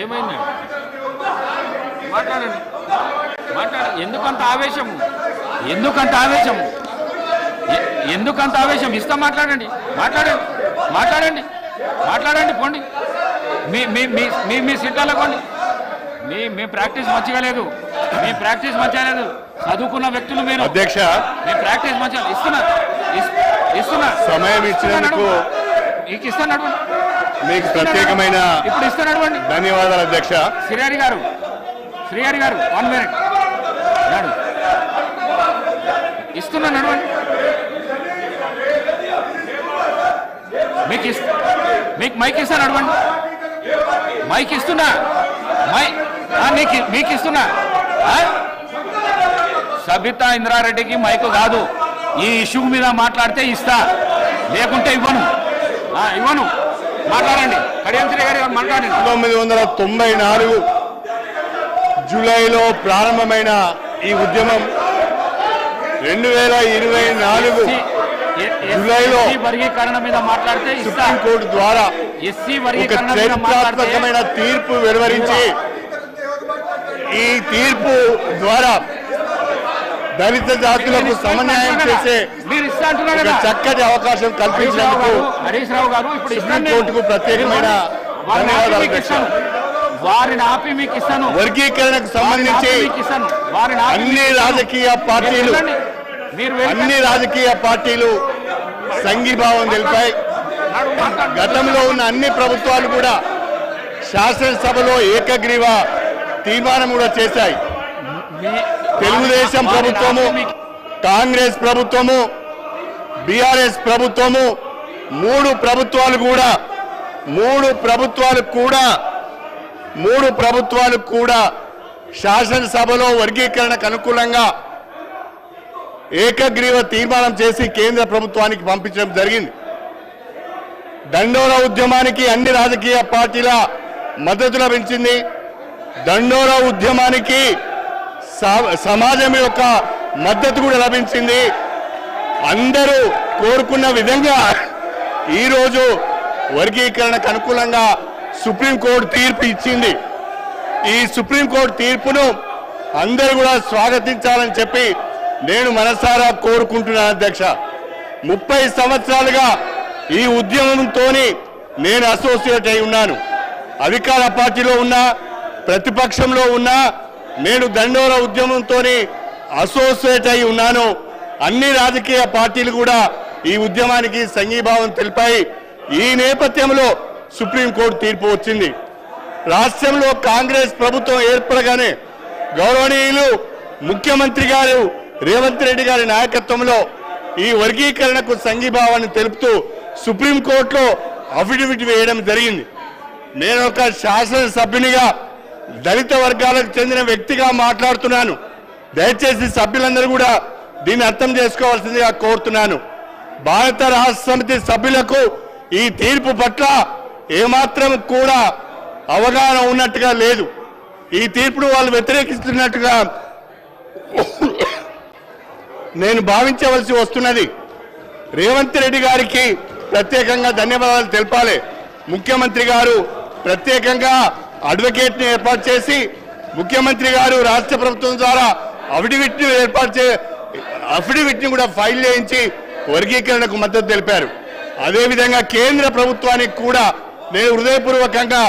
ఏమైంది మాట్లాడండి ఎందుకంత ఆవేశము ఎందుకంత ఆవేశం ఇస్తా మాట్లాడండి పోండి మీ సీట్లలో పోండి మీ ప్రాక్టీస్ మంచిగా లేదు చదువుకున్న వ్యక్తులు మీరు అధ్యక్ష మీ ప్రాక్టీస్ మంచిగా ఇస్తున్నా సమయం ఇచ్చినందుకు మీకు ఇస్తాను మీకు ప్రత్యేకమైన ఇప్పుడు ఇస్తాను ధన్యవాదాలు అధ్యక్ష. శ్రీహరి గారు 1 మినిట్ నడు ఇస్తున్నా నడవండి మీకు మైక్ ఇస్తాను నడవండి మైక్ ఇస్తున్నా మీకు ఇస్తున్నా సబితా ఇంద్రారెడ్డికి మైకు కాదు ఈ ఇష్యూ మీద మాట్లాడితే ఇస్తా లేకుంటే ఇవ్వను మాట్లాడండి కడియం శ్రీ గారు మాట్లాడండి 1994 జూలైలో ప్రారంభమైన ఈ ఉద్యమం 2024 జూలైలో వర్గీకరణ మీద మాట్లాడితే సుప్రీంకోర్టు ద్వారా ఎస్సీ చరిత్రాత్మకమైన తీర్పు వెలువరించి ఈ తీర్పు ద్వారా దళిత జాతులకు సమన్వయం చేసే చక్కటి అవకాశం కల్పించినందుకు హరీష్ రావు గారు ఇప్పుడు సుప్రీంకోర్టుకు ప్రత్యేకమైన ధన్యవాదాలు. వారిని ఆపి మీకు ఇస్తాను వర్గీకరణకు సంబంధించి అన్ని రాజకీయ పార్టీలు సంఘీభావం తెలిపాయి. గతంలో ఉన్న అన్ని ప్రభుత్వాలు కూడా శాసనసభలో ఏకగ్రీవ తీర్మానం కూడా చేశాయి. తెలుగుదేశం ప్రభుత్వము, కాంగ్రెస్ ప్రభుత్వము, బీఆర్ఎస్ ప్రభుత్వము మూడు ప్రభుత్వాలు కూడా శాసనసభలో వర్గీకరణకు అనుకూలంగా ఏకగ్రీవ తీర్మానం చేసి కేంద్ర ప్రభుత్వానికి పంపించడం జరిగింది. దండోరా ఉద్యమానికి అన్ని రాజకీయ పార్టీల మద్దతు లభించింది. దండోరా ఉద్యమానికి సమాజం యొక్క మద్దతు కూడా లభించింది. అందరూ కోరుకున్న విధంగా ఈరోజు వర్గీకరణకు అనుకూలంగా సుప్రీంకోర్టు తీర్పు ఇచ్చింది. ఈ సుప్రీంకోర్టు తీర్పును అందరూ కూడా స్వాగతించాలని చెప్పి నేను మనసారా కోరుకుంటున్నాను అధ్యక్ష. 30 సంవత్సరాలుగా ఈ ఉద్యమంతో నేను అసోసియేట్ అయి ఉన్నాను. అధికార పార్టీలో ఉన్నా, ప్రతిపక్షంలో ఉన్నా నేను దండోరా ఉద్యమంతో అసోసియేట్ అయి ఉన్నాను. అన్ని రాజకీయ పార్టీలు కూడా ఈ ఉద్యమానికి సంఘీభావం తెలిపాయి. ఈ నేపథ్యంలో సుప్రీంకోర్టు తీర్పు వచ్చింది. రాష్ట్రంలో కాంగ్రెస్ ప్రభుత్వం ఏర్పడగానే గౌరవనీయులు ముఖ్యమంత్రి గారు రేవంత్ రెడ్డి గారి నాయకత్వంలో ఈ వర్గీకరణకు సంఘీభావాన్ని తెలుపుతూ సుప్రీంకోర్టులో అఫిడవిట్ వేయడం జరిగింది. నేను ఒక శాసనసభ్యునిగా దళిత వర్గాలకు చెందిన వ్యక్తిగా మాట్లాడుతున్నాను. దయచేసి సభ్యులందరూ కూడా దీన్ని అర్థం చేసుకోవాల్సిందిగా కోరుతున్నాను. భారత రాష్ట్ర సమితి సభ్యులకు ఈ తీర్పు పట్ల ఏమాత్రం కూడా అవగాహన ఉన్నట్టుగా లేదు. ఈ తీర్పును వాళ్ళు వ్యతిరేకిస్తున్నట్టుగా నేను భావించవలసి వస్తున్నది. రేవంత్ రెడ్డి గారికి ప్రత్యేకంగా ధన్యవాదాలు తెలపాలి. ముఖ్యమంత్రి గారు ప్రత్యేకంగా అడ్వకేట్ని ఏర్పాటు చేసి ముఖ్యమంత్రి గారు రాష్ట్ర ప్రభుత్వం ద్వారా అఫిడవిట్ని కూడా ఫైల్ చేయించి వర్గీకరణకు మద్దతు తెలిపారు. అదేవిధంగా కేంద్ర ప్రభుత్వానికి కూడా నేను హృదయపూర్వకంగా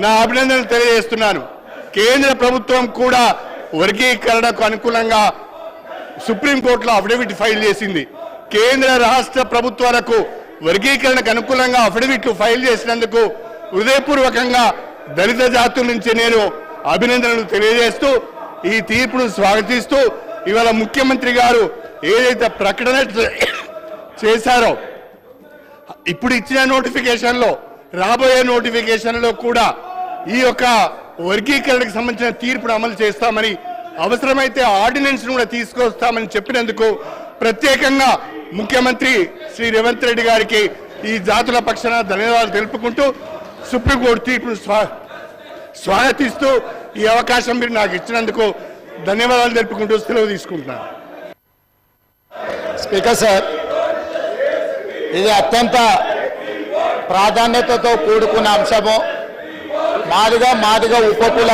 నా అభినందనలు తెలియజేస్తున్నాను. కేంద్ర ప్రభుత్వం కూడా వర్గీకరణకు అనుకూలంగా సుప్రీంకోర్టులో అఫిడవిట్ ఫైల్ చేసింది. కేంద్ర రాష్ట్ర ప్రభుత్వాలకు వర్గీకరణకు అనుకూలంగా అఫిడవిట్లు ఫైల్ చేసినందుకు హృదయపూర్వకంగా దళిత జాతుల నుంచి నేను అభినందనలు తెలియజేస్తూ ఈ తీర్పును స్వాగతిస్తూ ఇవాళ ముఖ్యమంత్రి గారు ఏదైతే ప్రకటన చేశారో ఇప్పుడు ఇచ్చిన నోటిఫికేషన్లో రాబోయే నోటిఫికేషన్లో కూడా ఈ యొక్క వర్గీకరణకు సంబంధించిన తీర్పును అమలు చేస్తామని అవసరమైతే ఆర్డినెన్స్ కూడా తీసుకొస్తామని చెప్పినందుకు ప్రత్యేకంగా ముఖ్యమంత్రి శ్రీ రేవంత్ రెడ్డి గారికి ఈ జాతుల పక్షాన ధన్యవాదాలు తెలుపుకుంటూ సుప్రీంకోర్టు తీర్పును స్వాగతిస్తూ ఈ అవకాశం మీరు నాకు ఇచ్చినందుకు ధన్యవాదాలు తెలుపుకుంటూ సెలవు తీసుకుంటున్నాను. స్పీకర్ సార్, ఇది అత్యంత ప్రాధాన్యతతో కూడుకున్న అంశము. మాదిగా ఉపకుల